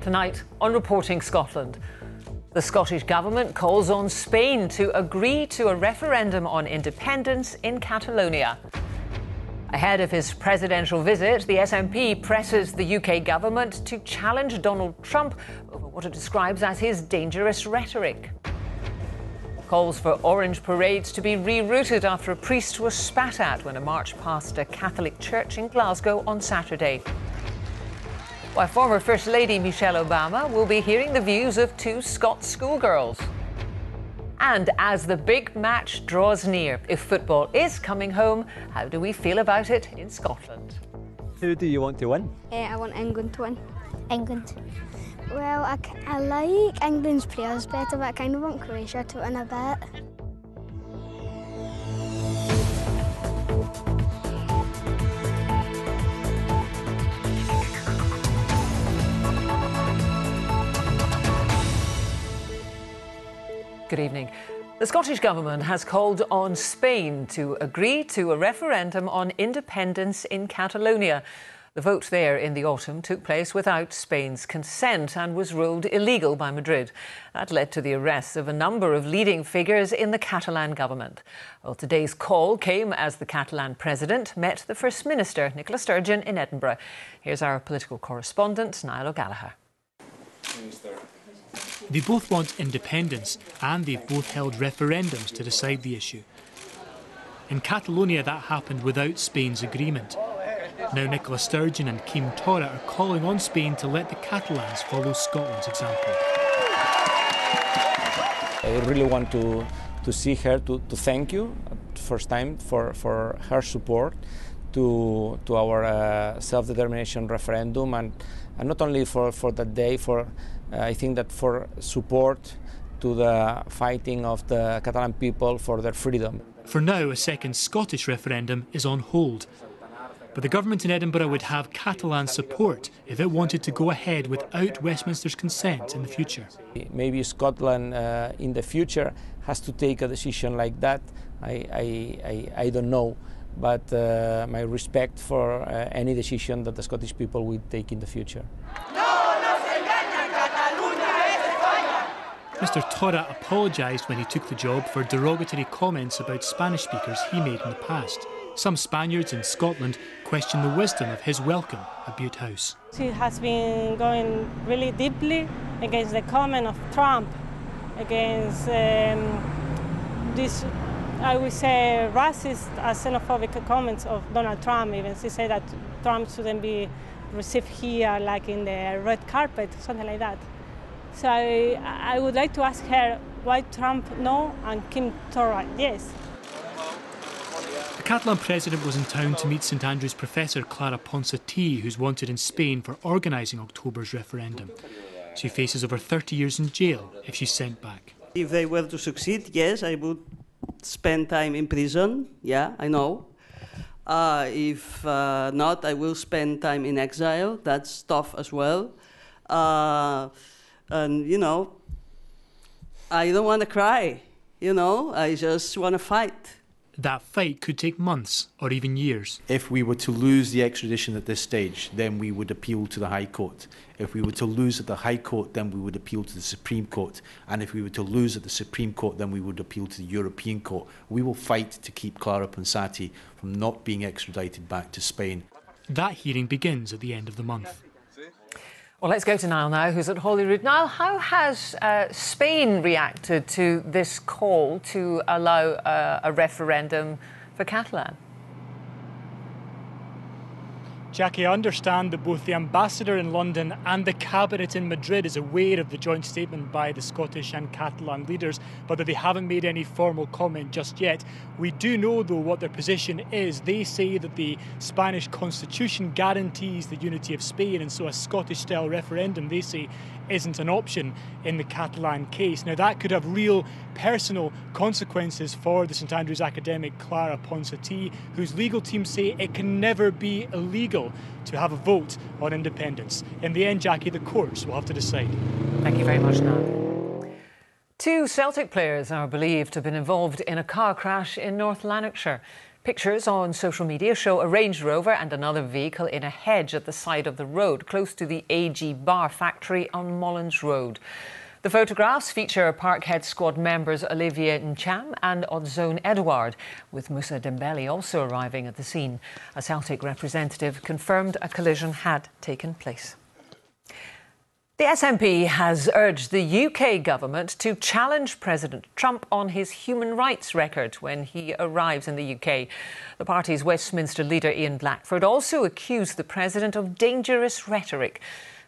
Tonight on Reporting Scotland, the Scottish Government calls on Spain to agree to a referendum on independence in Catalonia. Ahead of his presidential visit, the SNP presses the UK government to challenge Donald Trump over what it describes as his dangerous rhetoric. Calls for orange parades to be rerouted after a priest was spat at when a march passed a Catholic church in Glasgow on Saturday. While former First Lady Michelle Obama will be hearing the views of two Scots schoolgirls. And as the big match draws near, if football is coming home, how do we feel about it in Scotland? Who do you want to win? I want England to win. England. Well, I like England's players better, but I kind of want Croatia to win a bit. Good evening. The Scottish Government has called on Spain to agree to a referendum on independence in Catalonia. The vote there in the autumn took place without Spain's consent and was ruled illegal by Madrid. That led to the arrests of a number of leading figures in the Catalan government. Well, today's call came as the Catalan president met the First Minister, Nicola Sturgeon, in Edinburgh. Here's our political correspondent, Niall O'Gallagher. They both want independence and they've both held referendums to decide the issue. In Catalonia, that happened without Spain's agreement. Now Nicola Sturgeon and Quim Torra are calling on Spain to let the Catalans follow Scotland's example. I really want to see her, to thank you first time for her support to our self-determination referendum, and not only for that day, I think that for support to the fighting of the Catalan people for their freedom. For now, a second Scottish referendum is on hold. But the government in Edinburgh would have Catalan support if it wanted to go ahead without Westminster's consent in the future. Maybe Scotland in the future has to take a decision like that. I don't know, but my respect for any decision that the Scottish people will take in the future. Mr Torra apologised when he took the job for derogatory comments about Spanish speakers he made in the past. Some Spaniards in Scotland question the wisdom of his welcome at Bute House. He has been going really deeply against the comment of Trump, against this, I would say, racist and xenophobic comments of Donald Trump. Even he said that Trump shouldn't be received here like in the red carpet, something like that. So I would like to ask her why Trump no and Quim Torra yes. The Catalan president was in town to meet St Andrews professor Clara Ponsatí, who's wanted in Spain for organising October's referendum. She faces over 30 years in jail if she's sent back. If they were to succeed, yes, I would spend time in prison, yeah, I know. If not, I will spend time in exile. That's tough as well. And, you know, I don't want to cry, you know, I just want to fight. That fight could take months or even years. If we were to lose the extradition at this stage, then we would appeal to the High Court. If we were to lose at the High Court, then we would appeal to the Supreme Court. And if we were to lose at the Supreme Court, then we would appeal to the European Court. We will fight to keep Clara Ponsatí from not being extradited back to Spain. That hearing begins at the end of the month. Well, let's go to Niall now, who's at Holyrood. Niall, how has Spain reacted to this call to allow a referendum for Catalan? Jackie, I understand that both the ambassador in London and the cabinet in Madrid is aware of the joint statement by the Scottish and Catalan leaders, but that they haven't made any formal comment just yet. We do know, though, what their position is. They say that the Spanish constitution guarantees the unity of Spain, and so a Scottish-style referendum, they say, isn't an option in the Catalan case. Now, that could have real personal consequences for the St Andrews academic Clara Ponsatí, whose legal team say it can never be illegal to have a vote on independence. In the end, Jackie, the courts will have to decide. Thank you very much, Niall. Two Celtic players are believed to have been involved in a car crash in North Lanarkshire. Pictures on social media show a Range Rover and another vehicle in a hedge at the side of the road, close to the AG Bar factory on Mullins Road. The photographs feature Parkhead squad members Olivier Ncham and Odzone Edouard, with Moussa Dembele also arriving at the scene. A Celtic representative confirmed a collision had taken place. The SNP has urged the UK government to challenge President Trump on his human rights record when he arrives in the UK. The party's Westminster leader Ian Blackford also accused the president of dangerous rhetoric.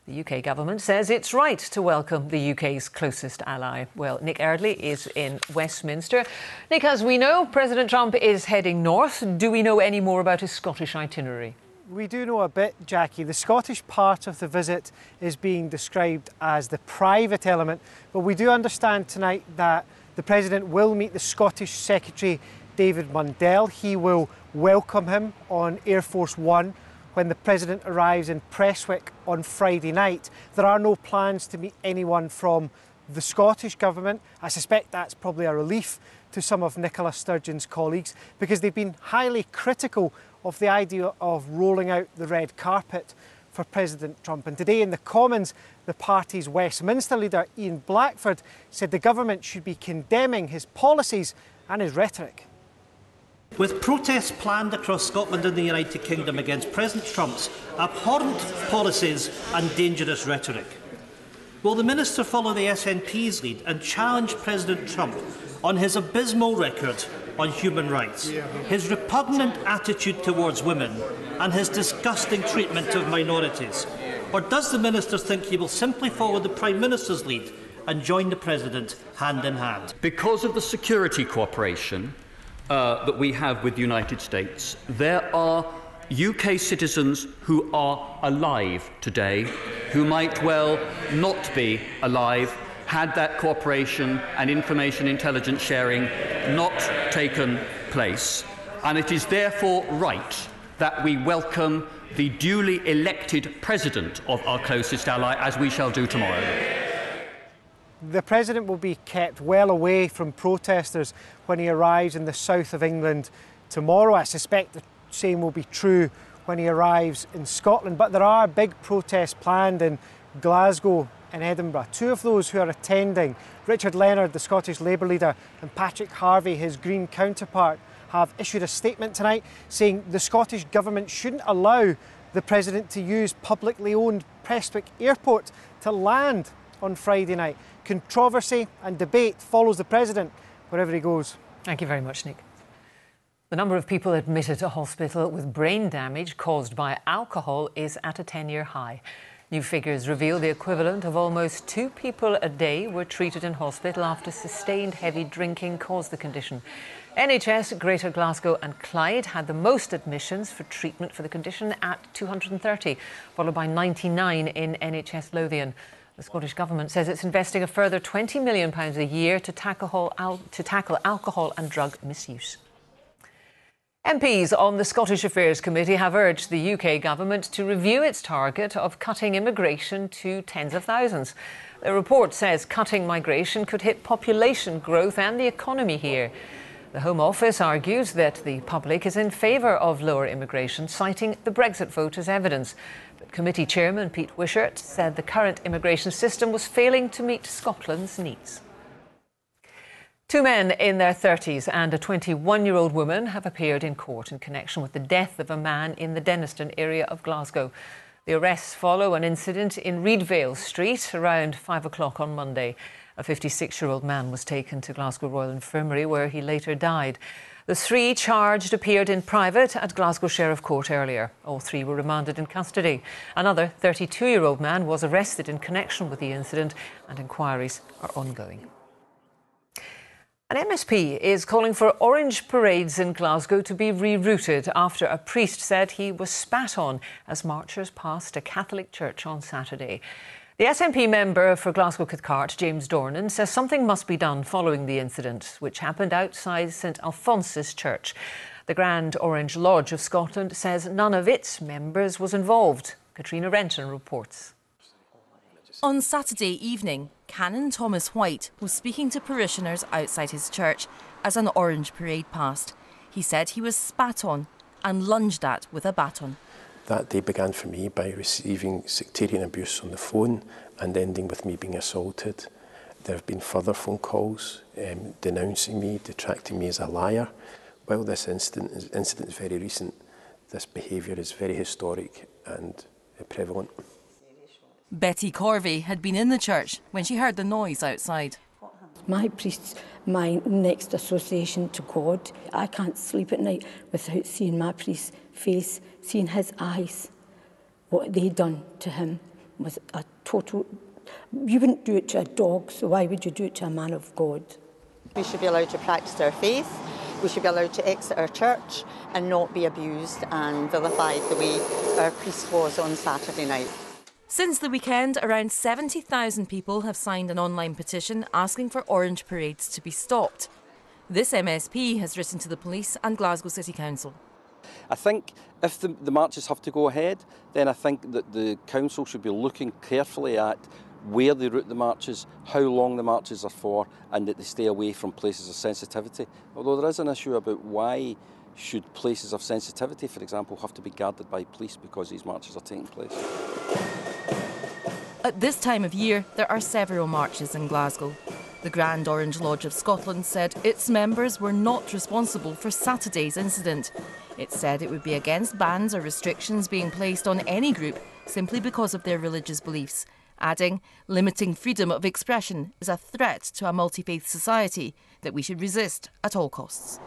The UK government says it's right to welcome the UK's closest ally. Well, Nick Eardley is in Westminster. Nick, as we know, President Trump is heading north. Do we know any more about his Scottish itinerary? We do know a bit, Jackie. The Scottish part of the visit is being described as the private element, but we do understand tonight that the President will meet the Scottish Secretary David Mundell. He will welcome him on Air Force One when the President arrives in Prestwick on Friday night. There are no plans to meet anyone from the Scottish Government. I suspect that's probably a relief to some of Nicola Sturgeon's colleagues, because they've been highly critical of the idea of rolling out the red carpet for President Trump. And today in the Commons, the party's Westminster leader Ian Blackford said the government should be condemning his policies and his rhetoric. With protests planned across Scotland and the United Kingdom against President Trump's abhorrent policies and dangerous rhetoric, will the Minister follow the SNP's lead and challenge President Trump on his abysmal record on human rights, his repugnant attitude towards women and his disgusting treatment of minorities? Or does the Minister think he will simply follow the Prime Minister's lead and join the President hand in hand? Because of the security cooperation that we have with the United States, there are UK citizens who are alive today who might well not be alive had that cooperation and information intelligence sharing not taken place. And it is therefore right that we welcome the duly elected president of our closest ally, as we shall do tomorrow. The President will be kept well away from protesters when he arrives in the south of England tomorrow. I suspect the same will be true when he arrives in Scotland. But there are big protests planned in Glasgow and Edinburgh. Two of those who are attending, Richard Leonard, the Scottish Labour leader, and Patrick Harvey, his Green counterpart, have issued a statement tonight saying the Scottish Government shouldn't allow the President to use publicly owned Prestwick Airport to land on Friday night. Controversy and debate follows the President wherever he goes. Thank you very much, Nick. The number of people admitted to hospital with brain damage caused by alcohol is at a 10-year high. New figures reveal the equivalent of almost 2 people a day were treated in hospital after sustained heavy drinking caused the condition. NHS Greater Glasgow and Clyde had the most admissions for treatment for the condition at 230, followed by 99 in NHS Lothian. The Scottish Government says it's investing a further £20 million a year to tackle alcohol and drug misuse. MPs on the Scottish Affairs Committee have urged the UK government to review its target of cutting immigration to tens of thousands. The report says cutting migration could hit population growth and the economy here. The Home Office argues that the public is in favour of lower immigration, citing the Brexit vote as evidence. But committee chairman Pete Wishart said the current immigration system was failing to meet Scotland's needs. 2 men in their 30s and a 21-year-old woman have appeared in court in connection with the death of a man in the Denniston area of Glasgow. The arrests follow an incident in Reedvale Street around 5 o'clock on Monday. A 56-year-old man was taken to Glasgow Royal Infirmary, where he later died. The 3 charged appeared in private at Glasgow Sheriff Court earlier. All 3 were remanded in custody. Another 32-year-old man was arrested in connection with the incident, and inquiries are ongoing. An MSP is calling for orange parades in Glasgow to be rerouted after a priest said he was spat on as marchers passed a Catholic church on Saturday. The SNP member for Glasgow Cathcart, James Dornan, says something must be done following the incident, which happened outside St Alphonsus Church. The Grand Orange Lodge of Scotland says none of its members was involved. Katrina Renton reports. On Saturday evening, Canon Thomas White was speaking to parishioners outside his church as an orange parade passed. he said he was spat on and lunged at with a baton. That day began for me by receiving sectarian abuse on the phone and ending with me being assaulted. There have been further phone calls denouncing me, detracting me as a liar. While this incident is very recent, this behaviour is very historic and prevalent. Betty Corvey had been in the church when she heard the noise outside. My priest's my next association to God. I can't sleep at night without seeing my priest's face, seeing his eyes. What they'd done to him was a total... You wouldn't do it to a dog, so why would you do it to a man of God? We should be allowed to practice our faith. We should be allowed to exit our church and not be abused and vilified the way our priest was on Saturday night. Since the weekend, around 70,000 people have signed an online petition asking for orange parades to be stopped. This MSP has written to the police and Glasgow City Council. I think if the marches have to go ahead, then I think that the council should be looking carefully at where they route the marches, how long the marches are for, and that they stay away from places of sensitivity. Although there is an issue about why should places of sensitivity, for example, have to be guarded by police because these marches are taking place. At this time of year, there are several marches in Glasgow. The Grand Orange Lodge of Scotland said its members were not responsible for Saturday's incident. It said it would be against bans or restrictions being placed on any group simply because of their religious beliefs, adding, limiting freedom of expression is a threat to a multi-faith society that we should resist at all costs.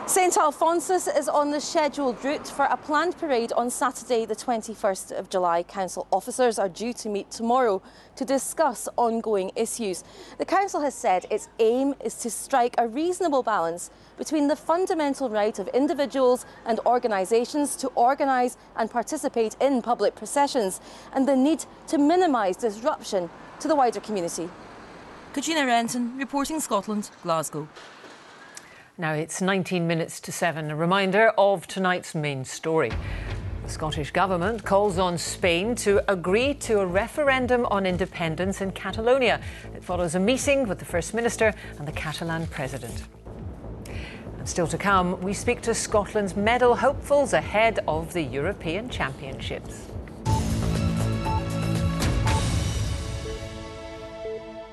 St Alphonsus is on the scheduled route for a planned parade on Saturday the 21st of July. Council officers are due to meet tomorrow to discuss ongoing issues. The council has said its aim is to strike a reasonable balance between the fundamental right of individuals and organisations to organise and participate in public processions and the need to minimise disruption to the wider community. Katrina Renton, reporting Scotland, Glasgow. Now it's 19 minutes to 7. A reminder of tonight's main story. The Scottish Government calls on Spain to agree to a referendum on independence in Catalonia. It follows a meeting with the First Minister and the Catalan President. And still to come, we speak to Scotland's medal hopefuls ahead of the European Championships.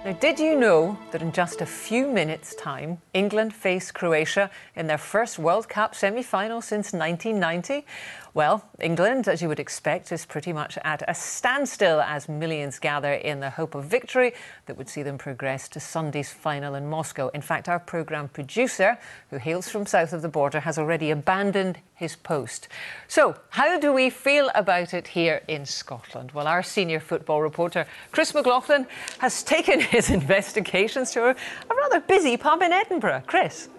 Now, did you know that in just a few minutes' time, England face Croatia in their first World Cup semi-final since 1990? Well, England, as you would expect, is pretty much at a standstill as millions gather in the hope of victory that would see them progress to Sunday's final in Moscow. In fact, our programme producer, who hails from south of the border, has already abandoned his post. So, how do we feel about it here in Scotland? Well, our senior football reporter, Chris McLaughlin, has taken his investigations to a rather busy pub in Edinburgh. Chris?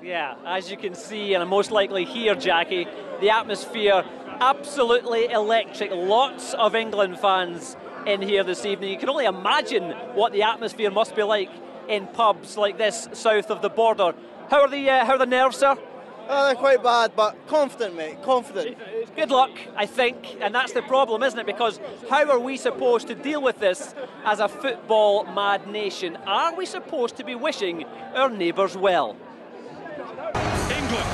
Yeah, as you can see, and most likely hear, Jackie, the atmosphere absolutely electric. Lots of England fans in here this evening. You can only imagine what the atmosphere must be like in pubs like this south of the border. How are the nerves, sir? Oh, they're quite bad, but confident, mate, confident. Good luck, I think, and that's the problem, isn't it? Because how are we supposed to deal with this as a football-mad nation? Are we supposed to be wishing our neighbours well? England,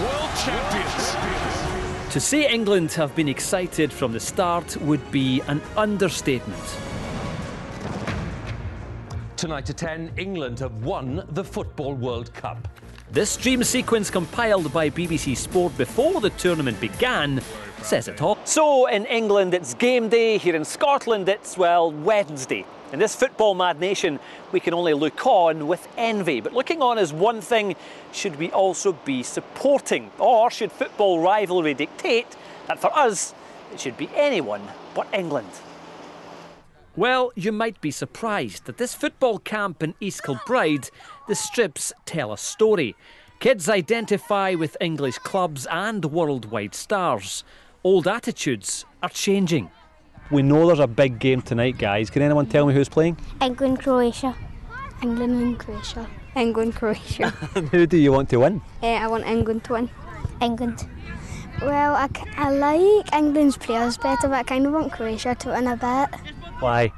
world champions. To say England have been excited from the start would be an understatement. Tonight at 10, England have won the Football World Cup. This dream sequence compiled by BBC Sport before the tournament began says it all. So in England it's game day, here in Scotland it's, well, Wednesday. In this football-mad nation, we can only look on with envy. But looking on is one thing, should we also be supporting? Or should football rivalry dictate that for us, it should be anyone but England? Well, you might be surprised. At this football camp in East Kilbride, the strips tell a story. Kids identify with English clubs and worldwide stars. Old attitudes are changing. We know there's a big game tonight, guys. Can anyone tell me who's playing? England, Croatia. England and Croatia. England, Croatia. And who do you want to win? I want England to win. England. Well, I like England's players better, but I kind of want Croatia to win a bit. Why?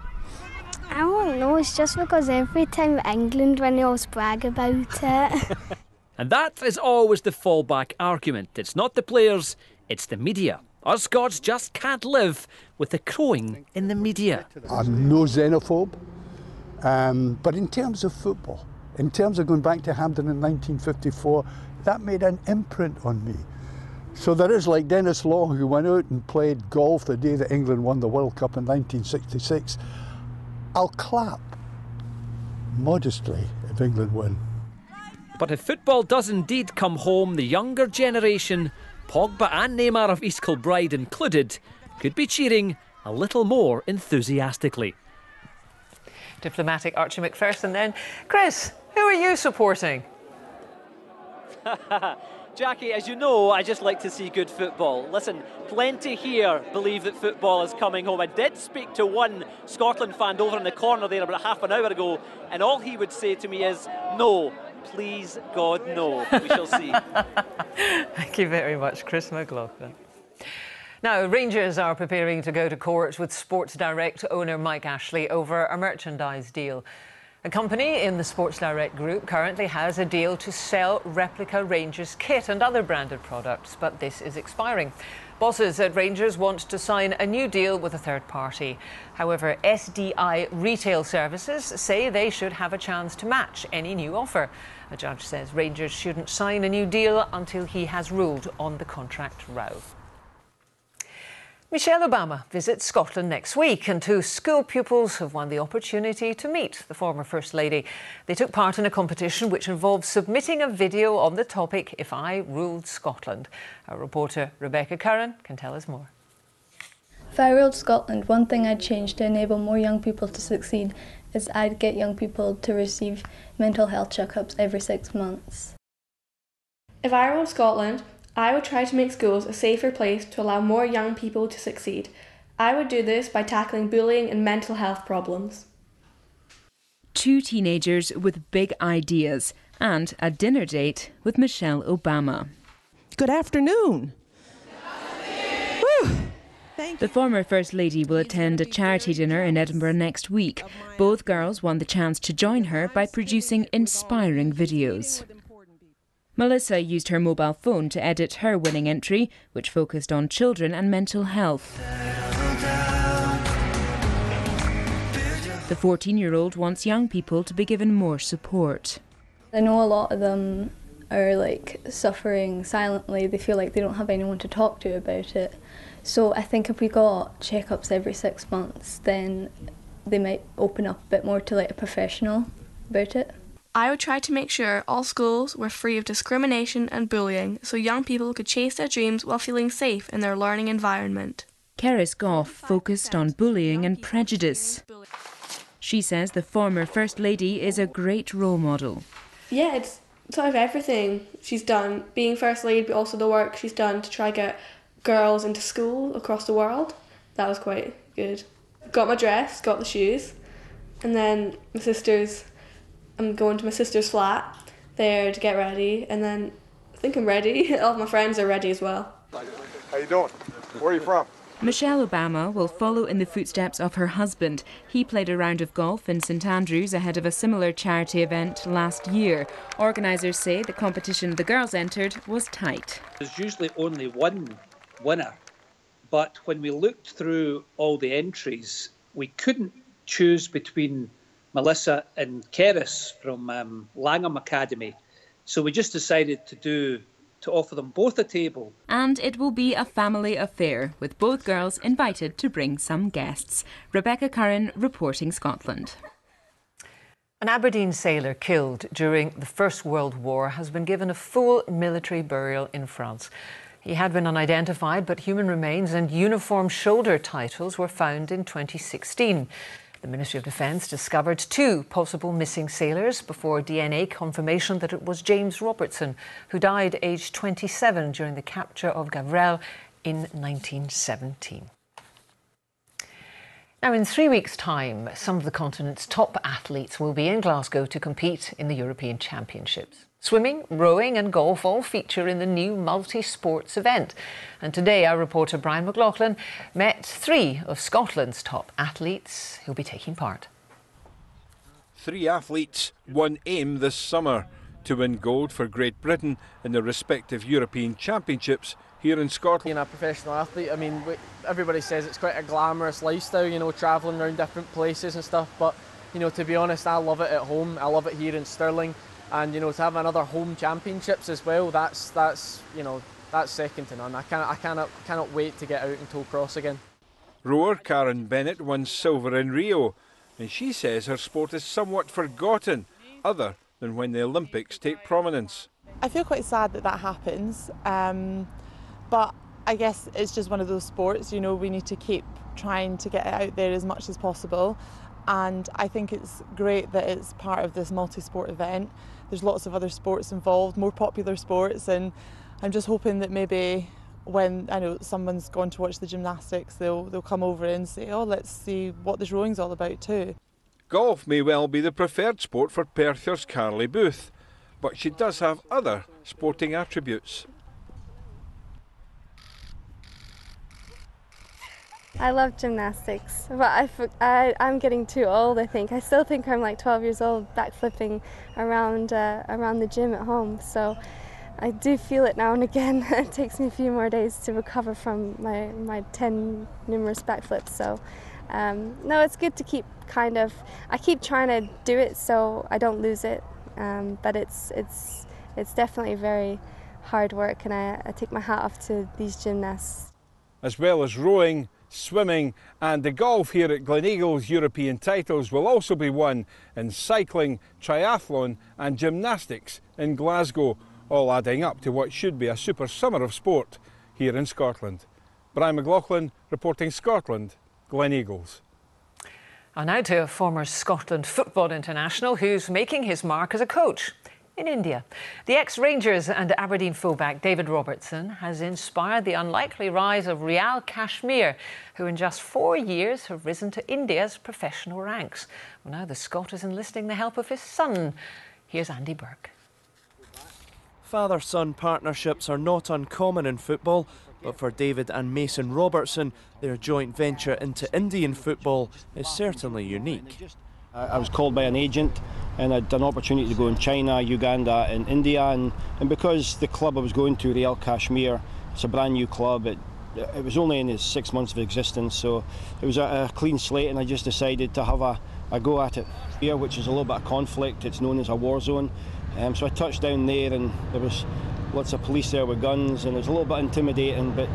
I don't know, it's just because every time England win, they always brag about it. And that is always the fallback argument. It's not the players, it's the media. Us Scots just can't live with the crowing in the media. I'm no xenophobe, but in terms of football, in terms of going back to Hampden in 1954, that made an imprint on me. So there is, like Dennis Law, who went out and played golf the day that England won the World Cup in 1966. I'll clap modestly if England win. But if football does indeed come home, the younger generation, Pogba and Neymar of East Kilbride included, could be cheering a little more enthusiastically. Diplomatic Archie Macpherson then. Chris, who are you supporting? Jackie, as you know, I just like to see good football. Listen, plenty here believe that football is coming home. I did speak to one Scotland fan over in the corner there about half an hour ago, and all he would say to me is, no, please, God, no. We shall see. Thank you very much, Chris McLaughlin. Now, Rangers are preparing to go to court with Sports Direct owner Mike Ashley over a merchandise deal. A company in the Sports Direct group currently has a deal to sell replica Rangers kit and other branded products, but this is expiring. Bosses at Rangers want to sign a new deal with a third party. However, SDI Retail Services say they should have a chance to match any new offer. A judge says Rangers shouldn't sign a new deal until he has ruled on the contract row. Michelle Obama visits Scotland next week, and 2 school pupils have won the opportunity to meet the former First Lady. They took part in a competition which involved submitting a video on the topic, If I Ruled Scotland. Our reporter Rebecca Curran can tell us more. If I ruled Scotland, one thing I'd change to enable more young people to succeed is I'd get young people to receive mental health checkups every 6 months. If I ruled Scotland, I would try to make schools a safer place to allow more young people to succeed. I would do this by tackling bullying and mental health problems. 2 teenagers with big ideas and a dinner date with Michelle Obama. Good afternoon. The former First Lady will attend a charity dinner in Edinburgh next week. Both girls won the chance to join her by producing inspiring videos. Melissa used her mobile phone to edit her winning entry, which focused on children and mental health. The 14-year-old wants young people to be given more support. I know a lot of them are suffering silently. They feel like they don't have anyone to talk to about it. So I think if we got checkups every 6 months, then they might open up a bit more to a professional about it. I would try to make sure all schools were free of discrimination and bullying so young people could chase their dreams while feeling safe in their learning environment. Keris Goff focused on bullying and prejudice. She says the former First Lady is a great role model. Yeah, it's sort of everything she's done. Being First Lady, but also the work she's done to try to get girls into school across the world. That was quite good. Got my dress, got the shoes, and then I'm going to my sister's flat there to get ready, and then I think I'm ready. All of my friends are ready as well. How you doing? Where are you from? Michelle Obama will follow in the footsteps of her husband. He played a round of golf in St Andrews ahead of a similar charity event last year. Organisers say the competition the girls entered was tight. There's usually only one winner, but when we looked through all the entries, we couldn't choose between Melissa and Keris from Langham Academy. So we just decided to offer them both a table. And it will be a family affair, with both girls invited to bring some guests. Rebecca Curran, reporting Scotland. An Aberdeen sailor killed during the First World War has been given a full military burial in France. He had been unidentified, but human remains and uniform shoulder titles were found in 2016. The Ministry of Defence discovered 2 possible missing sailors before DNA confirmation that it was James Robertson, who died aged 27 during the capture of Gavrelle in 1917. Now, in 3 weeks' time, some of the continent's top athletes will be in Glasgow to compete in the European Championships. Swimming, rowing and golf all feature in the new multi-sports event. And today our reporter Brian McLaughlin met 3 of Scotland's top athletes who'll be taking part. 3 athletes, 1 aim this summer. to win gold for Great Britain in the respective European Championships here in Scotland. Being a professional athlete, I mean, everybody says it's quite a glamorous lifestyle, you know, travelling around different places and stuff, but, you know, to be honest, I love it at home. I love it here in Stirling, and, you know, to have another home championships as well, that's you know, that's second to none. I cannot wait to get out in Tollcross again. Rower Karen Bennett won silver in Rio, and she says her sport is somewhat forgotten, other than when the Olympics take prominence. I feel quite sad that that happens, but I guess it's just one of those sports, you know, we need to keep trying to get it out there as much as possible, and I think it's great that it's part of this multi-sport event. There's lots of other sports involved, more popular sports, and I'm just hoping that maybe when I know someone's gone to watch the gymnastics, they'll come over and say, oh, let's see what this rowing's all about too. Golf may well be the preferred sport for Perthers Carly Booth, but she does have other sporting attributes. I love gymnastics, but I'm getting too old, I think. I still think I'm like 12 years old, backflipping around the gym at home, so I do feel it now and again. It takes me a few more days to recover from my 10 numerous backflips. So no, it's good to keep I keep trying to do it so I don't lose it. But it's definitely very hard work, and I take my hat off to these gymnasts. As well as rowing, swimming and the golf here at Gleneagles, European titles will also be won in cycling, triathlon and gymnastics in Glasgow, all adding up to what should be a super summer of sport here in Scotland. Brian McLaughlin reporting Scotland, Gleneagles. And now to a former Scotland football international who's making his mark as a coach in India. The ex-Rangers and Aberdeen fullback David Robertson has inspired the unlikely rise of Real Kashmir, who in just 4 years have risen to India's professional ranks. Well, now the Scot is enlisting the help of his son. Here's Andy Burke. Father-son partnerships are not uncommon in football, but for David and Mason Robertson, their joint venture into Indian football is certainly unique. I was called by an agent and I'd an opportunity to go in China, Uganda and India, and because the club I was going to, Real Kashmir, it's a brand new club, it was only in its 6 months of existence, so it was a clean slate, and I just decided to have a go at it here, which is a little bit of conflict. It's known as a war zone. So I touched down there and there was lots of police there with guns, and it was a little bit intimidating, but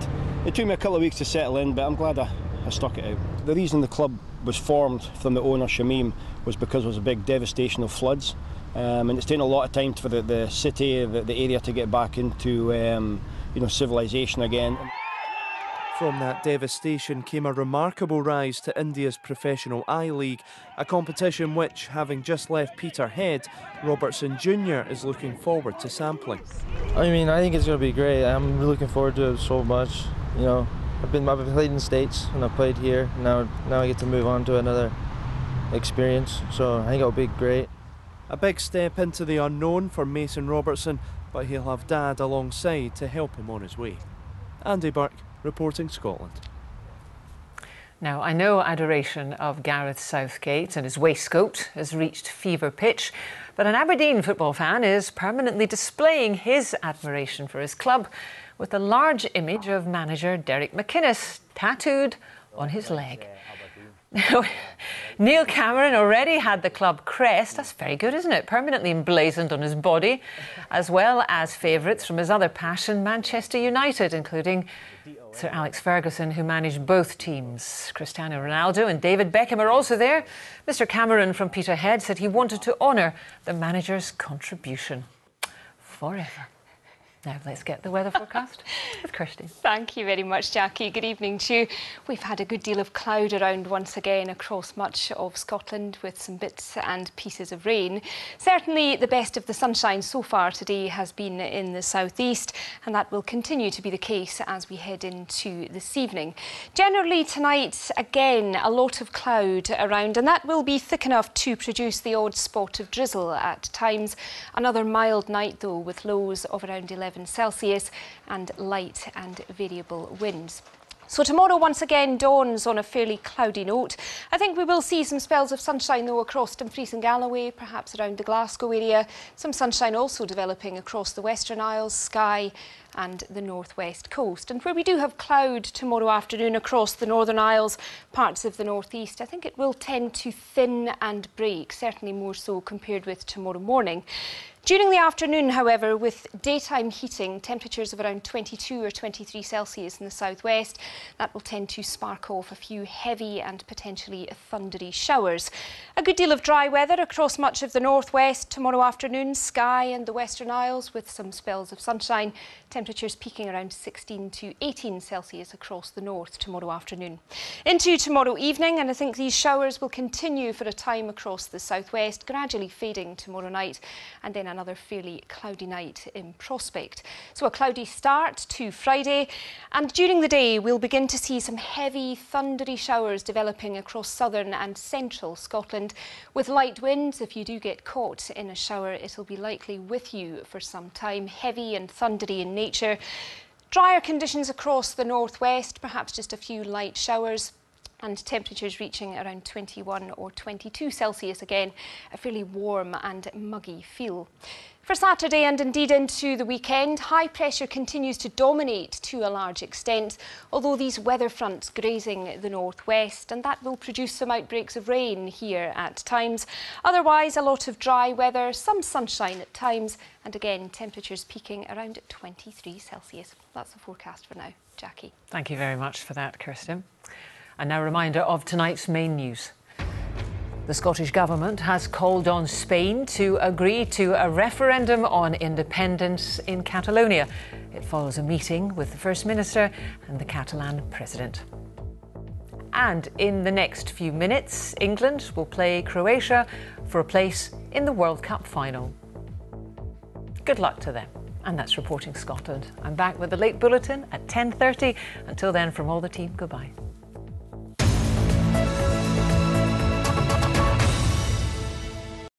it took me a couple of weeks to settle in, but I'm glad I stuck it out. The reason the club was formed from the owner Shamim was because there was a big devastation of floods, and it's taken a lot of time for the city, the area to get back into civilization again. From that devastation came a remarkable rise to India's professional I-League, a competition which, having just left Peterhead, Robertson Jr. is looking forward to sampling. I mean, I think it's going to be great. I'm looking forward to it so much. You know, I've played in the States and I've played here. Now I get to move on to another experience, so I think it'll be great. A big step into the unknown for Mason Robertson, but he'll have Dad alongside to help him on his way. Andy Burke, reporting Scotland. Now, I know adoration of Gareth Southgate and his waistcoat has reached fever pitch, but an Aberdeen football fan is permanently displaying his admiration for his club with a large image of manager Derek McInnes tattooed on his leg. Now, Neil Cameron already had the club crest, that's very good, isn't it, permanently emblazoned on his body, as well as favourites from his other passion, Manchester United, including Sir Alex Ferguson, who managed both teams. Cristiano Ronaldo and David Beckham are also there. Mr Cameron from Peterhead said he wanted to honour the manager's contribution forever. Now let's get the weather forecast with Kirsty. Thank you very much, Jackie. Good evening to you. We've had a good deal of cloud around once again across much of Scotland with some bits and pieces of rain. Certainly the best of the sunshine so far today has been in the southeast, and that will continue to be the case as we head into this evening. Generally tonight, again, a lot of cloud around, and that will be thick enough to produce the odd spot of drizzle at times. Another mild night though, with lows of around 11 Celsius and light and variable winds. So tomorrow once again dawns on a fairly cloudy note. I think we will see some spells of sunshine though across Dumfries and Galloway, perhaps around the Glasgow area. Some sunshine also developing across the Western Isles, Skye and the northwest coast. And where we do have cloud tomorrow afternoon across the Northern Isles, parts of the northeast, I think it will tend to thin and break, certainly more so compared with tomorrow morning. During the afternoon, however, with daytime heating, temperatures of around 22 or 23 Celsius in the southwest, that will tend to spark off a few heavy and potentially thundery showers. A good deal of dry weather across much of the northwest tomorrow afternoon, Skye and the Western Isles with some spells of sunshine. Temperatures peaking around 16 to 18 Celsius across the north tomorrow afternoon. Into tomorrow evening, and I think these showers will continue for a time across the southwest, gradually fading tomorrow night, and then another fairly cloudy night in prospect. So a cloudy start to Friday, and during the day we'll begin to see some heavy thundery showers developing across southern and central Scotland. With light winds, if you do get caught in a shower, it'll be likely with you for some time, heavy and thundery in nature. Drier conditions across the northwest, perhaps just a few light showers, and temperatures reaching around 21 or 22 Celsius again, a fairly warm and muggy feel. For Saturday and indeed into the weekend, high pressure continues to dominate to a large extent, although these weather fronts grazing the northwest, and that will produce some outbreaks of rain here at times. Otherwise, a lot of dry weather, some sunshine at times, and again, temperatures peaking around 23 Celsius. That's the forecast for now. Jackie. Thank you very much for that, Kirsten. And now a reminder of tonight's main news. The Scottish Government has called on Spain to agree to a referendum on independence in Catalonia. It follows a meeting with the First Minister and the Catalan President. And in the next few minutes, England will play Croatia for a place in the World Cup final. Good luck to them. And that's Reporting Scotland. I'm back with the late bulletin at 10:30. Until then, from all the team, goodbye.